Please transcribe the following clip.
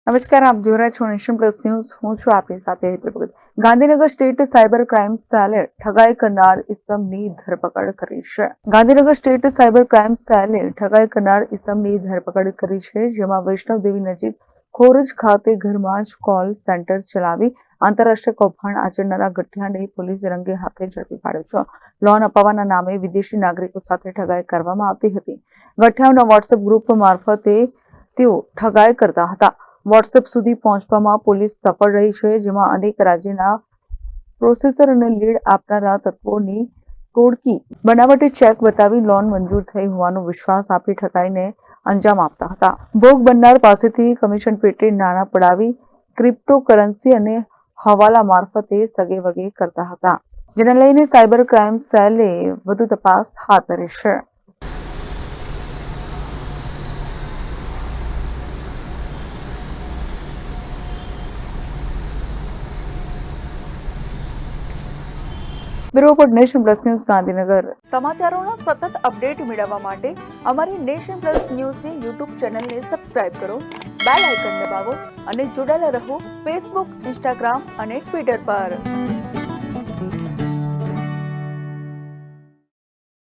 નમસ્કાર, આપ જોઈ રહ્યા છો નેશન પ્લસ ન્યૂઝ. હું છું આપની સાથે હેતલ ભગત. ગાંધીનગર સ્ટેટ સાયબર ક્રાઇમ સેલે ઠગાઈ કરનાર ઇસમની ધરપકડ કરી છે. ગાંધીનગર સ્ટેટ સાયબર ક્રાઇમ સેલે ઠગાઈ કરનાર ઇસમની ધરપકડ કરી છે, જેમાં વૈષ્ણવદેવી નજીક ખોરજ ખાતે ઘરમાં જ કોલ સેન્ટર ચલાવી આંતરરાષ્ટ્રીય કૌભાંડ આચરનારા ગઠિયાને પોલીસ રંગે હાથે ઝડપી પાડ્યો છે. લોન અપાવવાના નામે વિદેશી નાગરિકો સાથે ઠગાઈ કરવામાં આવતી હતી. ગઠિયાઓના વોટ્સએપ ગ્રુપ મારફતે તેઓ ઠગાઈ કરતા હતા. વોટ્સએપ સુધી પહોંચવામાં પોલીસ સફળ રહી છે, જેમાં અનેક રાજ્યના પ્રોસેસર અને લીડ આપનારા તત્વોની ટોળકી બનાવટી ચેક બતાવી લોન મંજૂર થઈ હોવાનો વિશ્વાસ આપી ઠગાઈને અંજામ આપતા હતા. ભોગ બનનાર પાસેથી કમિશન પેટે નાણાં પડાવી ક્રિપ્ટોકરન્સી અને હવાલા મારફતે સગેવગે કરતા હતા, જેને લઈને સાયબર ક્રાઇમ સેલે વધુ તપાસ હાથ ધરી છે. Bureau report, nation plus news, Gandhinagar. સમાચારોના સતત અપડેટ મેળવવા માટે અમારી નેશન પ્લસ ન્યૂઝની યુટ્યુબ ચેનલને સબસ્ક્રાઇબ કરો, બેલ આઇકન દબાવો અને જોડાયેલા રહો ફેસબુક, ઇન્સ્ટાગ્રામ અને ટ્વિટર પર.